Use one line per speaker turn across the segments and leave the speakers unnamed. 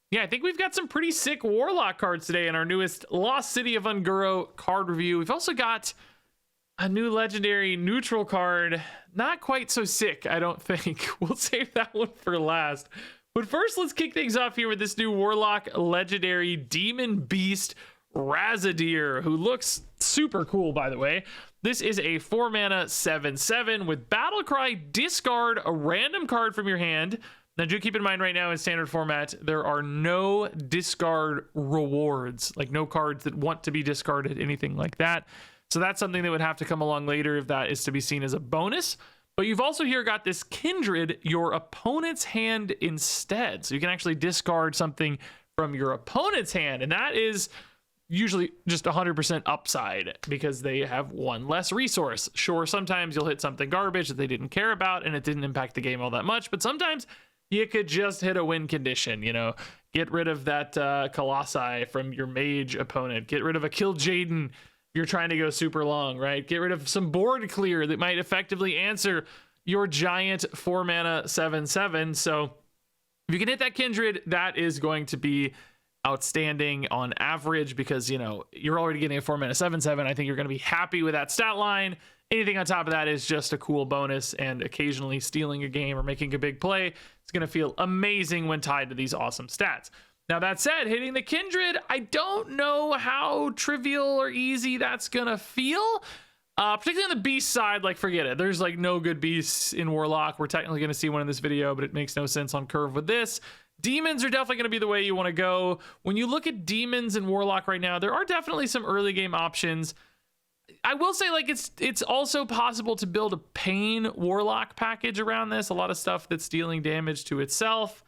Yeah, I think we've got some pretty sick Warlock cards today in our newest Lost City of Ungoro card review. We've also got a new legendary neutral card. Not quite so sick, I don't think. We'll save that one for last. But first, let's kick things off here with this new Warlock legendary Demon Beast Razadier, who looks super cool, by the way. This is a 4-mana 7/7 with Battlecry. Discard a random card from your hand. Now, do keep in mind right now in standard format, there are no discard rewards, like no cards that want to be discarded, anything like that. So that's something that would have to come along later if that is to be seen as a bonus. But you've also here got this Kindred, your opponent's hand instead. So you can actually discard something from your opponent's hand. And that is usually just 100% upside because they have one less resource. Sure, sometimes you'll hit something garbage that they didn't care about and it didn't impact the game all that much. But sometimes you could just hit a win condition, you know, get rid of that Colossi from your mage opponent, get rid of a Kill Jaden if you're trying to go super long, right? Get rid of some board clear that might effectively answer your giant 4-mana 7/7. So if you can hit that Kindred, that is going to be outstanding on average because, you know, you're already getting a 4-mana 7/7. I think you're going to be happy with that stat line. Anything on top of that is just a cool bonus, and occasionally stealing a game or making a big play, it's going to feel amazing when tied to these awesome stats. Now, that said, hitting the Kindred, I don't know how trivial or easy that's going to feel. Particularly on the beast side, like, forget it. There's like no good beasts in Warlock. We're technically going to see one in this video, but it makes no sense on curve with this. Demons are definitely going to be the way you want to go. When you look at demons in Warlock right now, there are definitely some early game options. I will say, like, it's also possible to build a Pain Warlock package around this. A lot of stuff that's dealing damage to itself.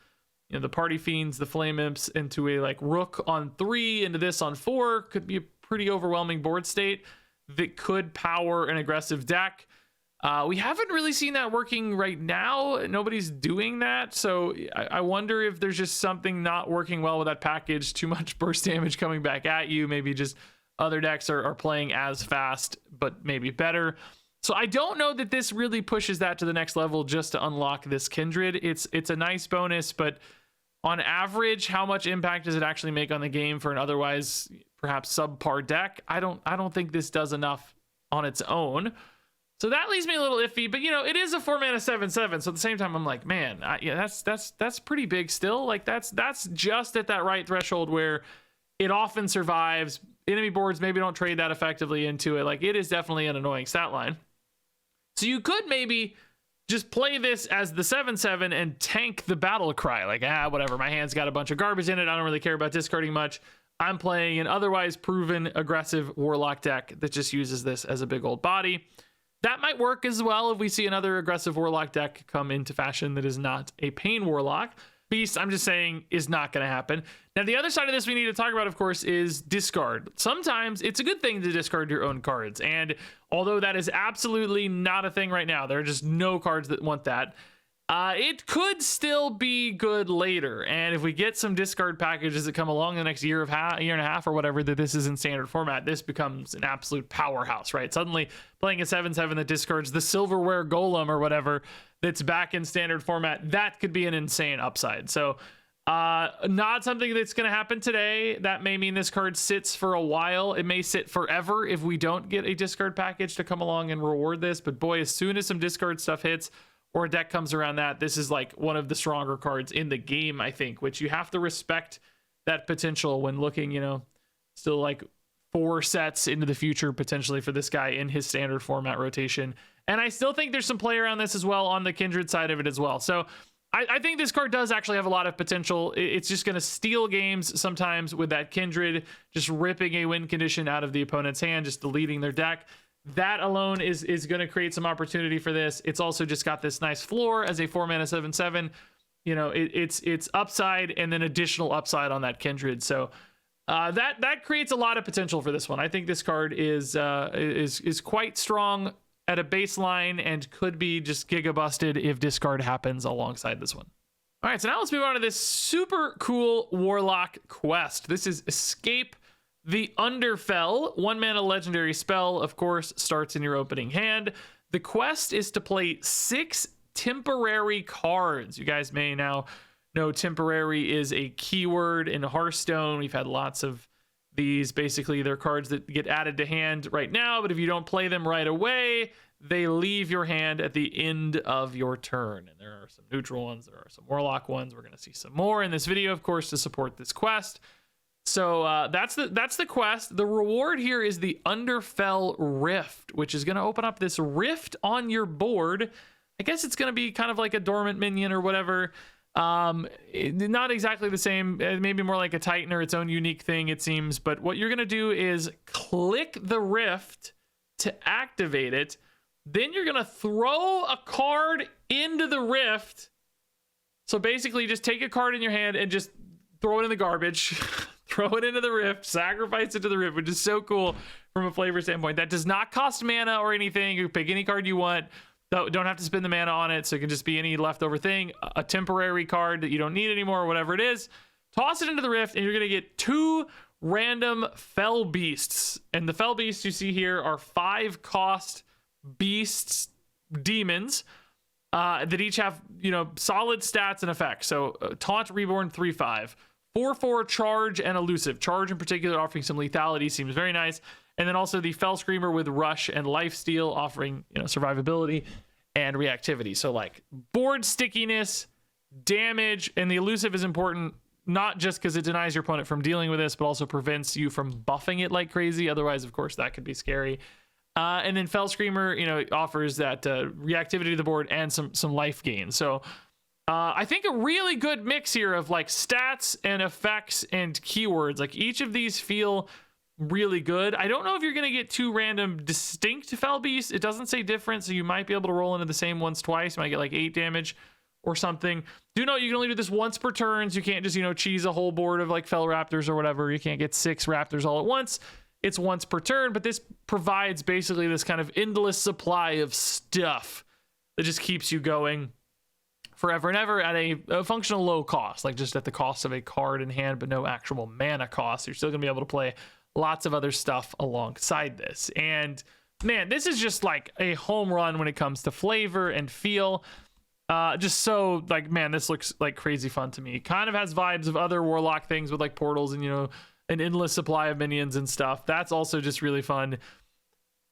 You know, the Party Fiends, the Flame Imps, into a, like, Rook on 3, into this on 4. Could be a pretty overwhelming board state that could power an aggressive deck. We haven't really seen that working right now. Nobody's doing that. So I wonder if there's just something not working well with that package. Too much burst damage coming back at you. Maybe just other decks are playing as fast, but maybe better. So I don't know that this really pushes that to the next level just to unlock this Kindred. It's a nice bonus, but on average, how much impact does it actually make on the game for an otherwise perhaps subpar deck? I don't think this does enough on its own. So that leaves me a little iffy, but you know, it is a 4-mana 7/7. So at the same time, I'm like, man, yeah, that's pretty big still. Like that's just at that right threshold where it often survives. Enemy boards maybe don't trade that effectively into it. Like, it is definitely an annoying stat line. So you could maybe just play this as the 7/7 and tank the battle cry. Like, whatever, my hand's got a bunch of garbage in it. I don't really care about discarding much. I'm playing an otherwise proven aggressive Warlock deck that just uses this as a big old body. That might work as well if we see another aggressive Warlock deck come into fashion that is not a Pain Warlock. Beast, I'm just saying, is not going to happen. Now, the other side of this we need to talk about, of course, is discard. Sometimes it's a good thing to discard your own cards. And although that is absolutely not a thing right now, there are just no cards that want that. It could still be good later. And if we get some discard packages that come along in the next year and a half or whatever, that this is in standard format, this becomes an absolute powerhouse, right? Suddenly playing a 7/7 that discards the Silverware Golem or whatever that's back in standard format, that could be an insane upside. So not something that's going to happen today. That may mean this card sits for a while. It may sit forever if we don't get a discard package to come along and reward this. But boy, as soon as some discard stuff hits or a deck comes around that, this is like one of the stronger cards in the game, I think, which you have to respect that potential when looking, you know, still like 4 sets into the future potentially for this guy in his standard format rotation. And I still think there's some play around this as well on the Kindred side of it as well. So I think this card does actually have a lot of potential. It's just going to steal games sometimes with that Kindred, just ripping a win condition out of the opponent's hand, just deleting their deck. That alone is going to create some opportunity for this. It's also just got this nice floor as a 4-mana 7/7. You know, it's upside and then additional upside on that Kindred. So that creates a lot of potential for this one. I think this card is quite strong at a baseline and could be just giga busted if discard happens alongside this one. All right, so now let's move on to this super cool Warlock quest. This is Escape the Underfell. 1-mana legendary spell, of course, starts in your opening hand. The quest is to play 6 temporary cards. You guys may now know temporary is a keyword in Hearthstone. We've had lots of these. Basically, they're cards that get added to hand right now, but if you don't play them right away, they leave your hand at the end of your turn. And there are some neutral ones, there are some Warlock ones. We're going to see some more in this video, of course, to support this quest. So that's the quest. The reward here is the Underfell Rift, which is going to open up this rift on your board. I guess it's going to be kind of like a dormant minion or whatever. Not exactly the same, maybe more like a Titan or its own unique thing, it seems. But what you're going to do is click the rift to activate it. Then you're going to throw a card into the rift. So basically, just take a card in your hand and just throw it in the garbage. Throw it into the rift, sacrifice it to the rift, which is so cool from a flavor standpoint. That does not cost mana or anything. You pick any card you want. Don't have to spend the mana on it, so it can just be any leftover thing. A temporary card that you don't need anymore, or whatever it is. Toss it into the rift, and you're going to get 2 random Fell Beasts. And the Fell Beasts you see here are 5-cost beasts, demons, that each have, solid stats and effects. So Taunt, Reborn, 3/5. 4/4 charge and elusive. Charge in particular offering some lethality seems very nice. And then also the Fell Screamer with rush and lifesteal offering, survivability and reactivity. So like board stickiness, damage, and the elusive is important, not just because it denies your opponent from dealing with this, but also prevents you from buffing it like crazy. Otherwise, of course, that could be scary. And then Fell Screamer, offers that reactivity to the board and some life gain. So I think a really good mix here of like stats and effects and keywords. Like each of these feel really good. I don't know if you're going to get 2 random distinct Fell Beasts. It doesn't say different, so you might be able to roll into the same ones twice. You might get like 8 damage or something. Do know you can only do this once per turn, so you can't just, cheese a whole board of like Fell Raptors or whatever. You can't get 6 Raptors all at once. It's once per turn, but this provides basically this kind of endless supply of stuff that just keeps you going forever and ever at a functional low cost, like just at the cost of a card in hand, but no actual mana cost. You're still gonna be able to play lots of other stuff alongside this. And man, this is just like a home run when it comes to flavor and feel. Just so like, man, this looks like crazy fun to me. Kind of has vibes of other Warlock things with like portals and, an endless supply of minions and stuff. That's also just really fun.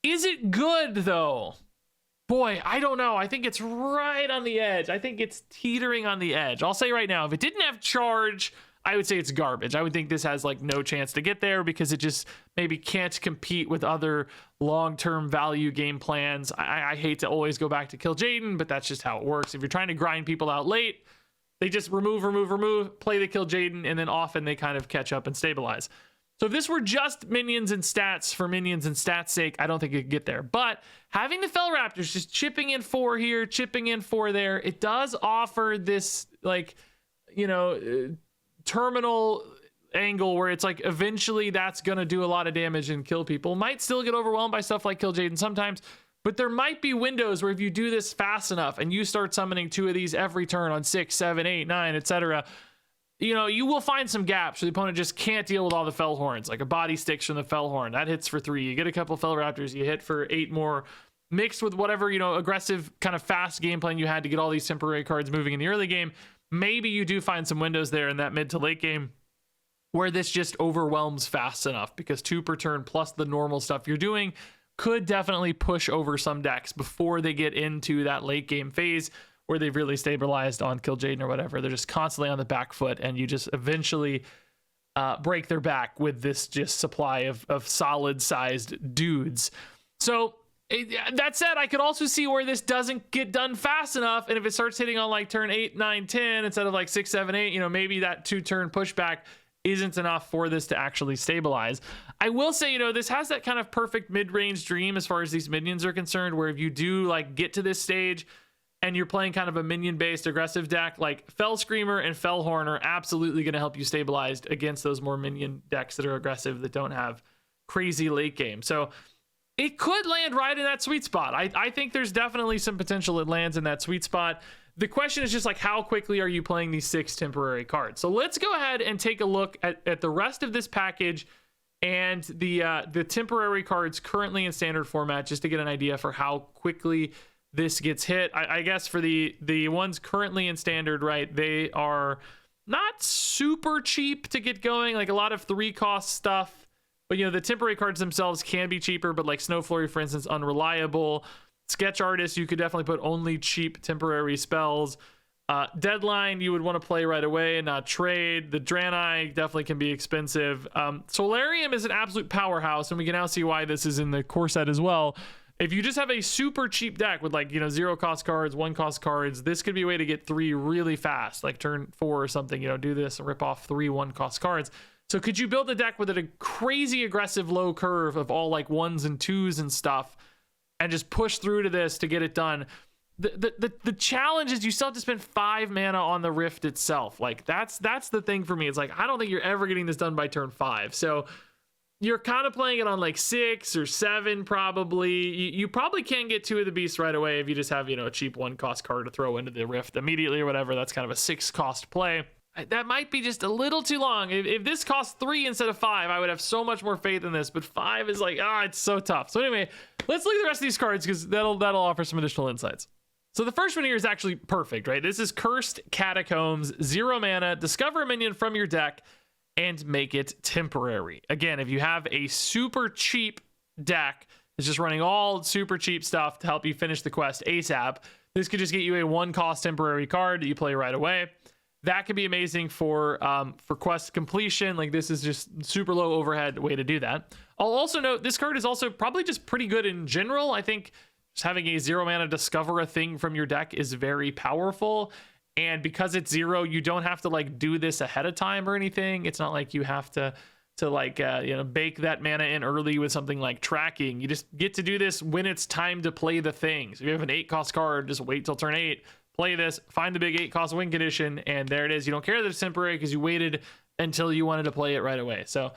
Is it good though? Boy, I don't know. I think it's right on the edge. I think it's teetering on the edge. I'll say right now, if it didn't have charge, I would say it's garbage. I would think this has like no chance to get there because it just maybe can't compete with other long-term value game plans. I hate to always go back to Kill Jaden, but that's just how it works. If you're trying to grind people out late, they just remove, play the Kill Jaden, and then often they kind of catch up and stabilize. So if this were just minions and stats for minions and stats sake, I don't think it could get there. But having the Fell Raptors just chipping in 4 here, chipping in 4 there, it does offer this like, terminal angle where it's like eventually that's going to do a lot of damage and kill people. Might still get overwhelmed by stuff like Kill Jaden sometimes, but there might be windows where if you do this fast enough and you start summoning 2 of these every turn on 6, 7, 8, 9, etc., you will find some gaps where the opponent just can't deal with all the Fell Horns, like a body sticks from the Fell Horn. That hits for 3. You get a couple Fell Raptors, you hit for 8 more, mixed with whatever, aggressive kind of fast game plan you had to get all these temporary cards moving in the early game. Maybe you do find some windows there in that mid to late game where this just overwhelms fast enough, because 2 per turn plus the normal stuff you're doing could definitely push over some decks before they get into that late game phase where they've really stabilized on Kill Jaden or whatever. They're just constantly on the back foot, and you just eventually break their back with this just supply of solid sized dudes. So that said, I could also see where this doesn't get done fast enough, and if it starts hitting on like turn 8, 9, 10 instead of like 6, 7, 8, maybe that 2-turn pushback isn't enough for this to actually stabilize. I will say, this has that kind of perfect mid-range dream as far as these minions are concerned, where if you do like get to this stage and you're playing kind of a minion-based aggressive deck, like Fell Screamer and Fellhorn are absolutely going to help you stabilize against those more minion decks that are aggressive, that don't have crazy late game. So it could land right in that sweet spot. I think there's definitely some potential it lands in that sweet spot. The question is just like, how quickly are you playing these 6 temporary cards? So let's go ahead and take a look at the rest of this package and the temporary cards currently in standard format, just to get an idea for how quickly this gets hit. I guess for the ones currently in standard, right, they are not super cheap to get going, like a lot of 3-cost stuff. But, you know, the temporary cards themselves can be cheaper, but like Snow Flurry, for instance, unreliable. Sketch Artist, you could definitely put only cheap temporary spells. Deadline, you would want to play right away and not trade. The Draenei definitely can be expensive. Solarium is an absolute powerhouse, and we can now see why this is in the core set as well. If you just have a super cheap deck with, like, you know, 0-cost cards, 1-cost cards, this could be a way to get 3 really fast, like turn 4 or something, you know, do this and rip off 3 1-cost cards. So could you build a deck with a crazy aggressive low curve of all like 1s and 2s and stuff and just push through to this to get it done? The challenge is you still have to spend 5 mana on the Rift itself. Like that's the thing for me. It's like, I don't think you're ever getting this done by turn 5. So you're kind of playing it on like 6 or 7 probably. You probably can get 2 of the beasts right away if you just have, you know, a cheap 1-cost card to throw into the Rift immediately or whatever. That's kind of a 6-cost play. That might be just a little too long. If this costs 3 instead of 5, I would have so much more faith in this, but 5 is like, it's so tough. So anyway, let's look at the rest of these cards because that'll offer some additional insights. So the first one here is actually perfect, right? This is Cursed Catacombs, 0 mana, discover a minion from your deck and make it temporary. Again, if you have a super cheap deck, it's just running all super cheap stuff to help you finish the quest ASAP, this could just get you a 1-cost temporary card that you play right away. That could be amazing for quest completion. Like, this is just super low overhead way to do that. I'll also note this card is also probably just pretty good in general. I think just having a 0 mana discover a thing from your deck is very powerful. And because it's 0, you don't have to like do this ahead of time or anything. It's not like you have to like, you know, bake that mana in early with something like tracking. You just get to do this when it's time to play the thing. So if you have an 8-cost card, just wait till turn 8, play this, find the big 8-cost win condition, and there it is. You don't care that it's temporary because you waited until you wanted to play it right away. So,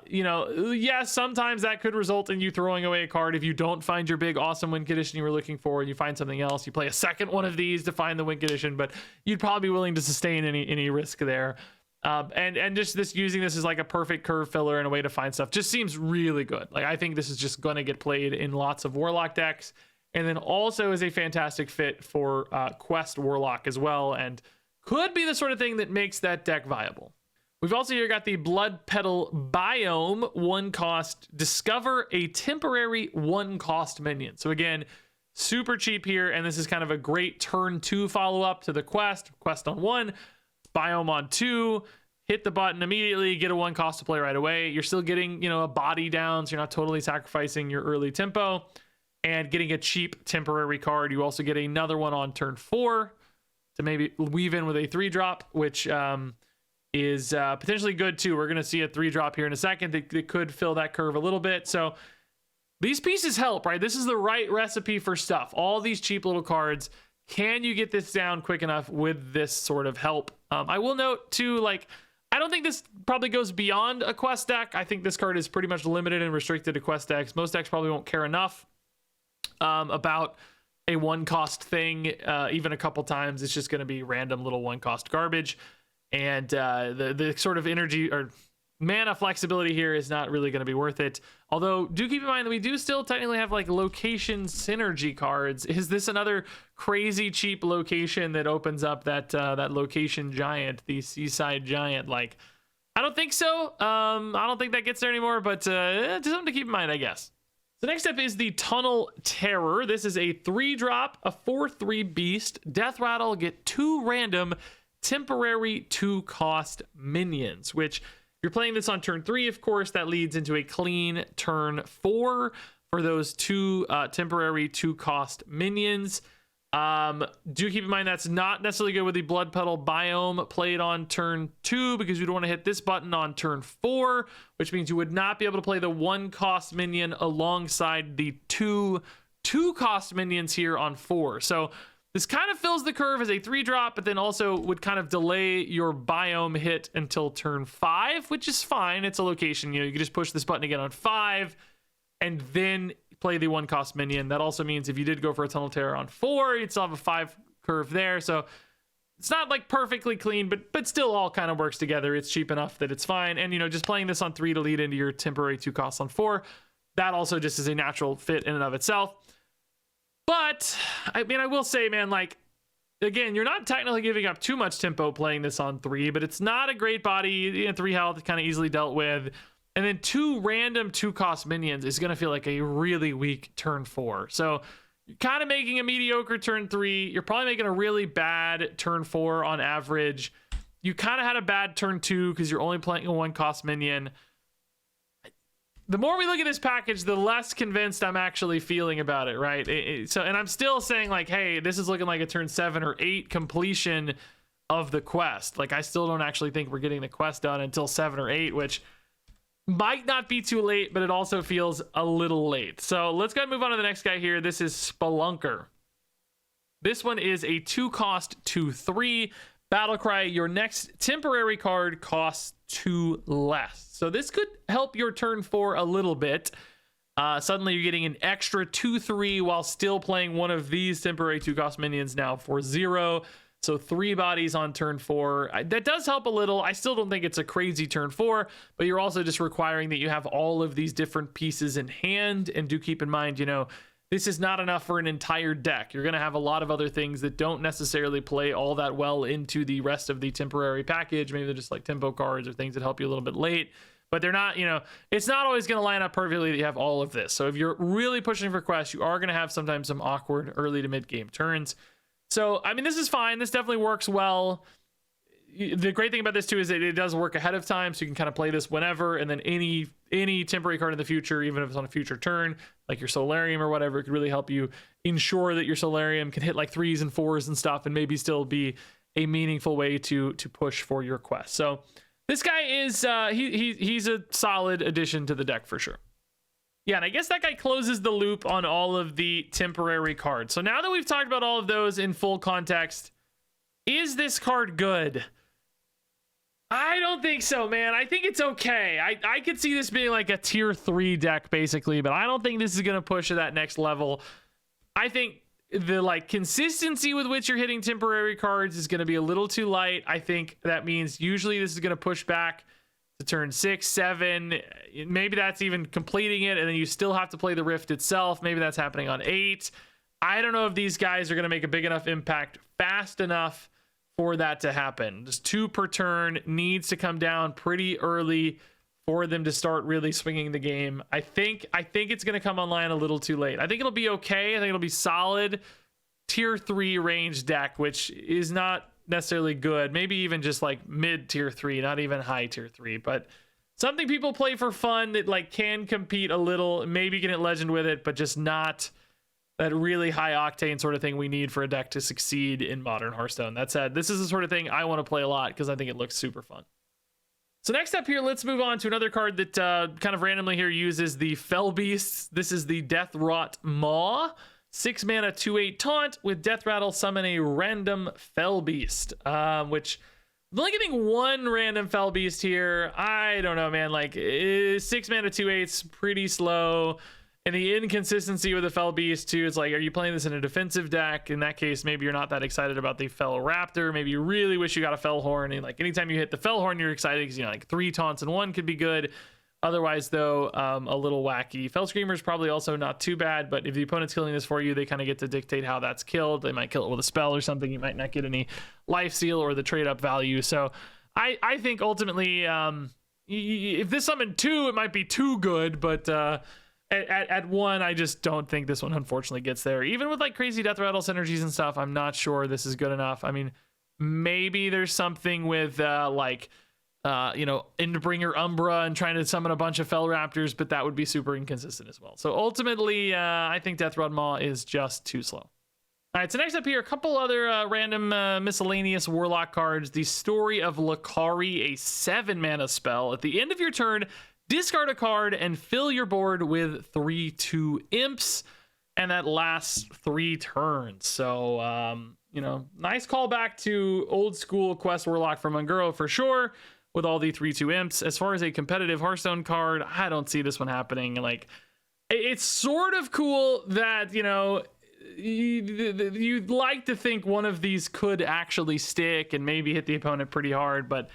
you know, yes, sometimes that could result in you throwing away a card if you don't find your big awesome win condition you were looking for and you find something else. You play a second one of these to find the win condition, but you'd probably be willing to sustain any risk there. And just using this as like a perfect curve filler and a way to find stuff just seems really good. Like, I think this is just going to get played in lots of Warlock decks, and then also is a fantastic fit for Quest Warlock as well, and could be the sort of thing that makes that deck viable. We've also here got the Blood Petal Biome, 1-cost, discover a temporary 1-cost minion. So again, super cheap here, and this is kind of a great turn 2 follow-up to the quest on 1, Biome on 2, hit the button immediately, get a 1-cost to play right away. You're still getting, you know, a body down, so you're not totally sacrificing your early tempo, and getting a cheap temporary card. You also get another one on turn 4 to maybe weave in with a 3-drop, which is potentially good too. We're going to see a 3-drop here in a second that could fill that curve a little bit. So these pieces help, right? This is the right recipe for stuff. All these cheap little cards. Can you get this down quick enough with this sort of help? I will note too, like, I don't think this probably goes beyond a quest deck. I think this card is pretty much limited and restricted to quest decks. Most decks probably won't care enough about a 1-cost thing. Even a couple times, it's just going to be random little 1-cost garbage. And the sort of energy or mana flexibility here is not really going to be worth it. Although, do keep in mind that we do still technically have like location synergy cards. Is this another crazy cheap location that opens up that location giant, the seaside giant? Like, I don't think so. I don't think that gets there anymore, but just something to keep in mind, I guess. The next step is the Tunnel Terror. This is a 3-drop, a 4/3 beast. Death Rattle, get 2 random temporary 2-cost minions, which if you're playing this on turn 3, of course, that leads into a clean turn 4 for those 2 temporary 2-cost minions. Do keep in mind that's not necessarily good with the Blood Petal Biome played on turn 2, because you don't want to hit this button on turn 4, which means you would not be able to play the 1-cost minion alongside the 2-cost minions here on 4. So this kind of fills the curve as a 3-drop, but then also would kind of delay your Biome hit until turn 5, which is fine. It's a location, you know, you can just push this button again on 5 and then play the 1-cost minion. That also means if you did go for a Tunnel Terror on 4, you'd still have a 5 curve there. So it's not like perfectly clean, but still all kind of works together. It's cheap enough that it's fine. And, you know, just playing this on 3 to lead into your temporary 2 costs on 4, that also just is a natural fit in and of itself. But I mean, I will say, man, like, again, you're not technically giving up too much tempo playing this on 3, but it's not a great body. 3 health, kind of easily dealt with. And then 2 random 2-cost minions is going to feel like a really weak turn 4. So you're kind of making a mediocre turn 3. You're probably making a really bad turn 4 on average. You kind of had a bad turn 2 because you're only playing a 1-cost minion. The more we look at this package, the less convinced I'm actually feeling about it, right? And I'm still saying like, hey, this is looking like a turn 7 or 8 completion of the quest. Like, I still don't actually think we're getting the quest done until 7 or 8, which might not be too late, but it also feels a little late. So let's go ahead and move on to the next guy here. This is Spelunker. This one is a 2-cost 2/3 Battlecry. Your next temporary card costs 2 less. So this could help your turn 4 a little bit. Suddenly you're getting an extra 2/3 while still playing one of these temporary 2-cost minions now for 0. So 3 bodies on turn 4. That does help a little. I still don't think it's a crazy turn 4, but you're also just requiring that you have all of these different pieces in hand. And do keep in mind, you know, this is not enough for an entire deck. You're going to have a lot of other things that don't necessarily play all that well into the rest of the temporary package. Maybe they're just like tempo cards or things that help you a little bit late, but they're not, you know, it's not always going to line up perfectly that you have all of this. So if you're really pushing for quests, you are going to have sometimes some awkward early to mid game turns. So, I mean, this is fine. This definitely works well. The great thing about this too is that it does work ahead of time, so you can kind of play this whenever, and then any temporary card in the future, even if it's on a future turn, like your Solarium or whatever, it could really help you ensure that your Solarium can hit like 3s and 4s and stuff, and maybe still be a meaningful way to push for your quest. So this guy is he's a solid addition to the deck for sure. Yeah, and I guess that guy closes the loop on all of the temporary cards. So now that we've talked about all of those in full context, is this card good? I don't think so, man. I think it's okay. I could see this being like a tier 3 deck basically, but I don't think this is going to push to that next level. I think the like consistency with which you're hitting temporary cards is going to be a little too light. I think that means usually this is going to push back to turn 6, 7. Maybe that's even completing it, and then you still have to play the Rift itself. Maybe that's happening on 8. I don't know if these guys are going to make a big enough impact fast enough for that to happen. Just 2 per turn needs to come down pretty early for them to start really swinging the game. I think it's going to come online a little too late. I think it'll be okay. I think it'll be solid tier 3 range deck, which is not necessarily good. Maybe even just like mid tier 3, not even high tier 3, but something people play for fun that like can compete a little, maybe get it legend with it, but just not that really high octane sort of thing we need for a deck to succeed in modern Hearthstone. That said, this is the sort of thing I want to play a lot because I think it looks super fun. So next up here, let's move on to another card that kind of randomly here uses the Fell Beasts. This is the Death Rot Maw. 6 mana, 2/8 taunt with Death Rattle, summon a random Fell Beast, which I'm only getting 1 random Fell Beast here. I don't know, man. Like 6 mana, 2/8's pretty slow. And the inconsistency with the Fell Beast too is like, are you playing this in a defensive deck? In that case, maybe you're not that excited about the Fell Raptor. Maybe you really wish you got a Fell Horn. And like anytime you hit the Fell Horn, you're excited because, you know, like 3 taunts in 1 could be good. Otherwise, though, a little wacky. Fell Screamer is probably also not too bad, but if the opponent's killing this for you, they kind of get to dictate how that's killed. They might kill it with a spell or something. You might not get any life steal or the trade up value. So I think ultimately, if this summoned 2, it might be too good, but at 1, I just don't think this one unfortunately gets there. Even with like crazy Death Rattle synergies and stuff, I'm not sure this is good enough. I mean, maybe there's something with you know, Endbringer Umbra and trying to summon a bunch of Fell Raptors, but that would be super inconsistent as well. So ultimately, I think Death Rod Maw is just too slow. All right, so next up here, a couple other random miscellaneous Warlock cards. The Story of Lakari, a 7 mana spell. At the end of your turn, discard a card and fill your board with 3/2 imps, and that lasts 3 turns. So, you know, nice callback to old school Quest Warlock from Goro for sure, with all the 3/2 imps. As far as a competitive Hearthstone card, I don't see this one happening. Like, it's sort of cool that, you know, you'd like to think one of these could actually stick and maybe hit the opponent pretty hard, but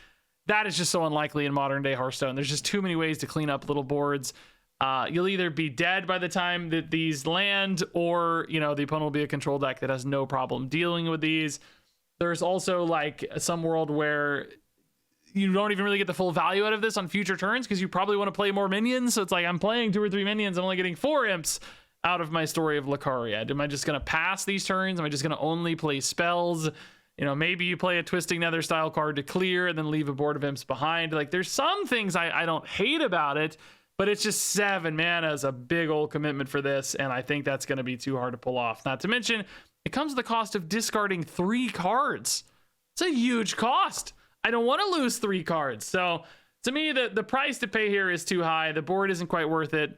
that is just so unlikely in modern day Hearthstone. There's just too many ways to clean up little boards. You'll either be dead by the time that these land, or, you know, the opponent will be a control deck that has no problem dealing with these. There's also like some world where you don't even really get the full value out of this on future turns because you probably want to play more minions. So it's like, I'm playing 2 or 3 minions, I'm only getting 4 imps out of my Story of Lucaria. Am I just going to pass these turns? Am I just going to only play spells? You know, maybe you play a Twisting Nether style card to clear and then leave a board of imps behind. Like, there's some things I don't hate about it, but it's just 7 mana is a big old commitment for this, and I think that's going to be too hard to pull off. Not to mention, it comes at the cost of discarding 3 cards. It's a huge cost. I don't want to lose 3 cards. So to me, the price to pay here is too high. The board isn't quite worth it.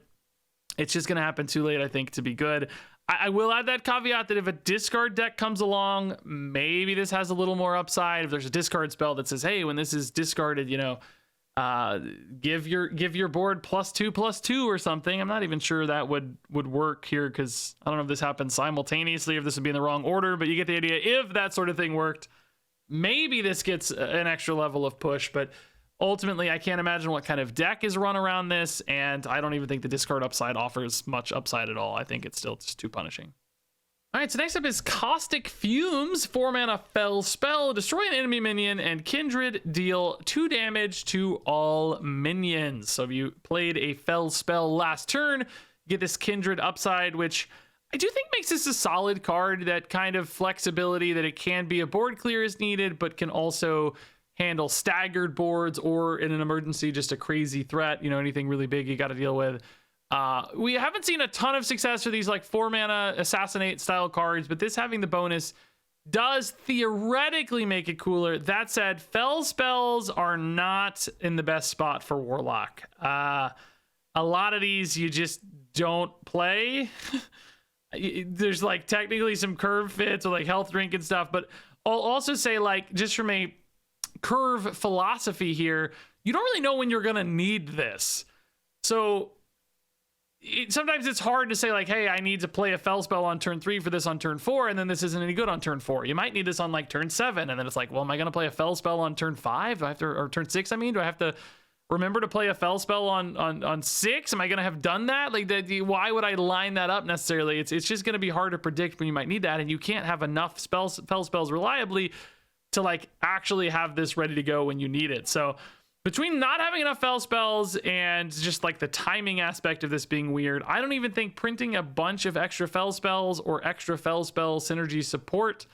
It's just going to happen too late, I think, to be good. I will add that caveat that if a discard deck comes along, maybe this has a little more upside. If there's a discard spell that says, hey, when this is discarded, you know, give your board +2/+2 or something. I'm not even sure that would work here, because I don't know if this happens simultaneously, if this would be in the wrong order, but you get the idea. If that sort of thing worked, maybe this gets an extra level of push, but ultimately I can't imagine what kind of deck is run around this, and I don't even think the discard upside offers much upside at all. I think it's still just too punishing. All right, so next up is Caustic Fumes, 4 mana Fel spell. Destroy an enemy minion and Kindred, deal 2 damage to all minions. So if you played a Fel spell last turn, you get this Kindred upside, which I do think makes this a solid card. That kind of flexibility that it can be a board clear is needed, but can also handle staggered boards, or in an emergency, just a crazy threat, you know, anything really big you got to deal with. We haven't seen a ton of success for these like 4 mana assassinate style cards, but this having the bonus does theoretically make it cooler. That said, Fel spells are not in the best spot for Warlock. A lot of these you just don't play. There's like technically some curve fits or like health drink and stuff, but I'll also say, like, just from a curve philosophy here, you don't really know when you're gonna need this. So sometimes it's hard to say, like, hey, I need to play a Fel spell on turn 3 for this on turn 4, and then this isn't any good on turn 4. You might need this on like turn 7, and then it's like, well, am I gonna play a Fel spell on turn 5? Do I have to, or turn 6? I mean, do I have to remember to play a Fel spell on 6? Am I gonna have done that? Like, why would I line that up necessarily? It's just gonna be hard to predict when you might need that, and you can't have enough Fel spells reliably to like actually have this ready to go when you need it. So between not having enough Fel spells and just like the timing aspect of this being weird, I don't even think printing a bunch of extra Fel spells or extra Fel spell synergy support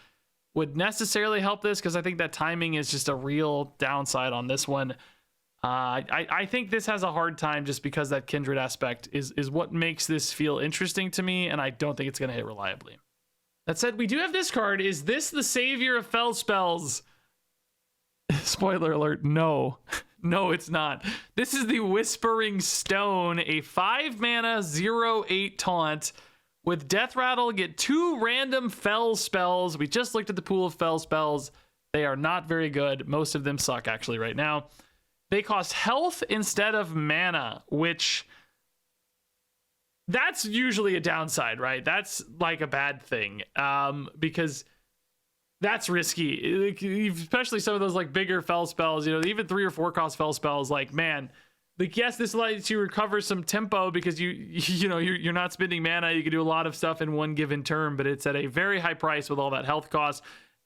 would necessarily help this, because I think that timing is just a real downside on this one. I think this has a hard time just because that Kindred aspect is what makes this feel interesting to me, and I don't think it's going to hit reliably. That said, we do have this card. Is this the savior of Fel spells? Spoiler alert, no. No, it's not. This is the Whispering Stone, a 5 mana 0/8 taunt. With Death Rattle, get 2 random Fel spells. We just looked at the pool of Fel spells. They are not very good. Most of them suck, actually, right now. They cost health instead of mana, which that's usually a downside, right? That's like a bad thing, because that's risky, especially some of those like bigger Fel spells, you know, even 3 or 4 cost Fel spells. Like, man, like, yes, this lets you recover some tempo because you're not spending mana. You can do a lot of stuff in one given turn, but it's at a very high price with all that health cost.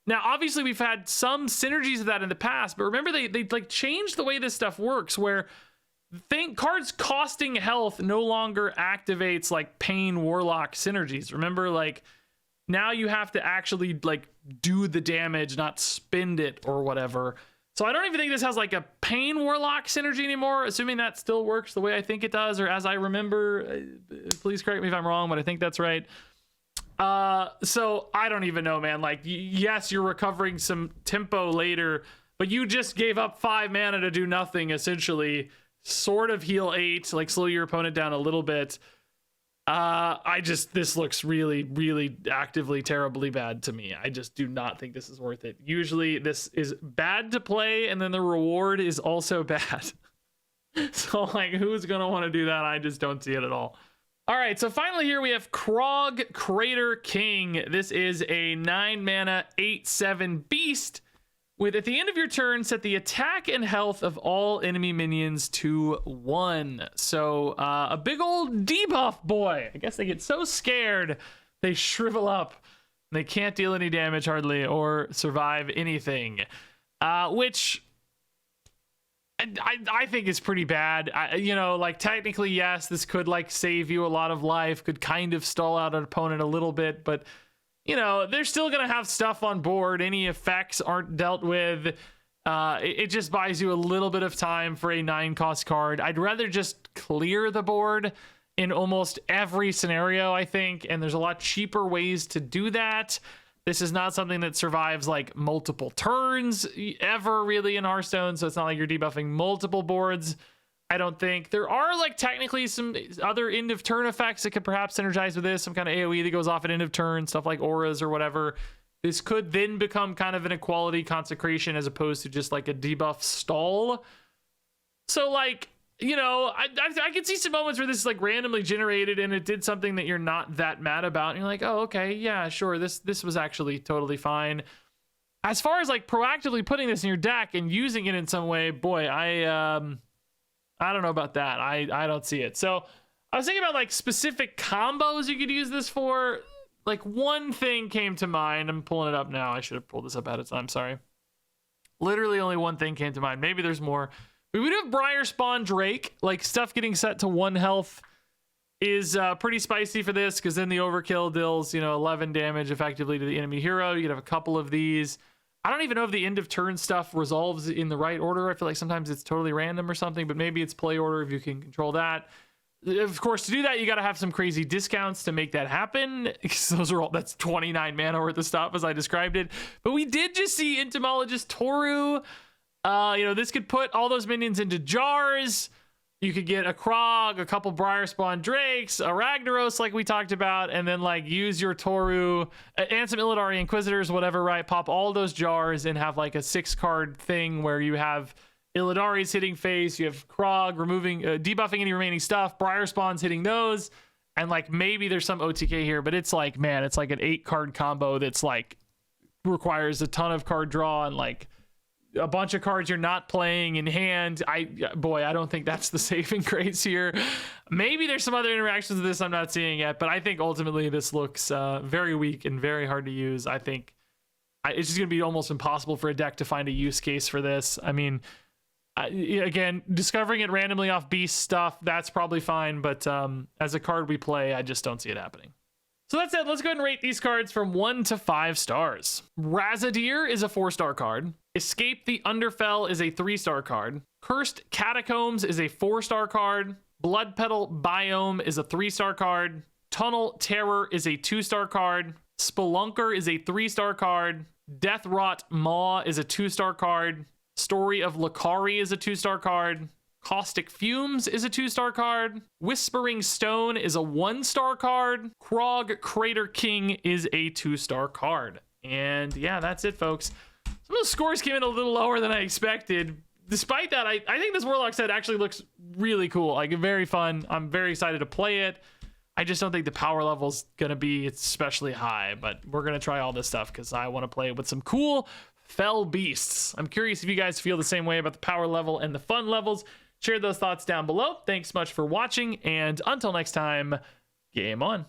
Now, obviously, we've had some synergies of that in the past, but remember they like changed the way this stuff works, where cards costing health no longer activates like Pain Warlock synergies. Remember, like, now you have to actually like do the damage, not spend it or whatever. So I don't even think this has like a Pain Warlock synergy anymore, assuming that still works the way I think it does, or as I remember. Please correct me if I'm wrong, but I think that's right. So I don't even know, man. Like, yes, you're recovering some tempo later, but you just gave up 5 mana to do nothing, essentially. Sort of heal 8, like slow your opponent down a little bit. This looks really, really actively terribly bad to me. I just do not think this is worth it. Usually this is bad to play, and then the reward is also bad. So, like, who's gonna want to do that? I just don't see it at all. All right, so finally here we have Krog, Crater King. This is a 9 mana 8/7 beast. with at the end of your turn, set the attack and health of all enemy minions to 1. So a big old debuff boy. I guess they get so scared they shrivel up. They can't deal any damage hardly or survive anything, which I think is pretty bad. You know, like technically, yes, this could like save you a lot of life, could kind of stall out an opponent a little bit, but you know, they're still going to have stuff on board. Any effects aren't dealt with. It just buys you a little bit of time for a 9-cost card. I'd rather just clear the board in almost every scenario, I think. And there's a lot cheaper ways to do that. This is not something that survives like multiple turns ever really in Hearthstone. So it's not like you're debuffing multiple boards. I don't think. There are like technically some other end of turn effects that could perhaps synergize with this, some kind of AoE that goes off at end of turn, stuff like auras or whatever. This could then become kind of an equality consecration as opposed to just like a debuff stall. So like, you know, I could see some moments where this is like randomly generated and it did something that you're not that mad about. And you're like, oh, okay, yeah, sure. This was actually totally fine. As far as like proactively putting this in your deck and using it in some way, boy, I don't know about that. I don't see it. So I was thinking about like specific combos you could use this for. Like one thing came to mind. I'm pulling it up now. I should have pulled this up ahead of time. Sorry. Literally only one thing came to mind. Maybe there's more. We would have Briar Spawn Drake. Like stuff getting set to 1 health is pretty spicy for this because then the overkill deals, you know, 11 damage effectively to the enemy hero. You could have a couple of these. I don't even know if the end of turn stuff resolves in the right order. I feel like sometimes it's totally random or something, but maybe it's play order if you can control that. Of course, to do that, you got to have some crazy discounts to make that happen. Those are all, that's 29 mana worth of stuff as I described it. But we did just see Entomologist Toru. You know, this could put all those minions into jars. You could get a Krog, a couple Briar Spawn Drakes, a Ragnaros like we talked about, and then like use your Toru and some Illidari Inquisitors, whatever, right? Pop all those jars and have like a 6-card thing where you have Illidari's hitting face, you have Krog removing, debuffing any remaining stuff, Briar Spawns hitting those, and like maybe there's some OTK here, but it's like, man, it's like an 8-card combo that's like requires a ton of card draw and like a bunch of cards you're not playing in hand. I don't think that's the saving grace here. Maybe there's some other interactions with this I'm not seeing yet, but I think ultimately this looks very weak and very hard to use. I think it's just going to be almost impossible for a deck to find a use case for this. I mean, again, discovering it randomly off beast stuff, that's probably fine, but as a card we play, I just don't see it happening. So that's it. Let's go ahead and rate these cards from 1 to 5 stars. Razadir is a 4-star card. Escape the Underfell is a 3-star card. Cursed Catacombs is a 4-star card. Blood Petal Biome is a 3-star card. Tunnel Terror is a 2-star card. Spelunker is a 3-star card. Deathrot Maw is a 2-star card. Story of Lakari is a 2-star card. Caustic Fumes is a 2-star card. Whispering Stone is a 1-star card. Krog Crater King is a 2-star card. And yeah, that's it, folks. Some of those scores came in a little lower than I expected. Despite that, I think this Warlock set actually looks really cool. Like, very fun. I'm very excited to play it. I just don't think the power level's going to be especially high. But we're going to try all this stuff because I want to play it with some cool fell beasts. I'm curious if you guys feel the same way about the power level and the fun levels. Share those thoughts down below. Thanks much for watching, and until next time, game on.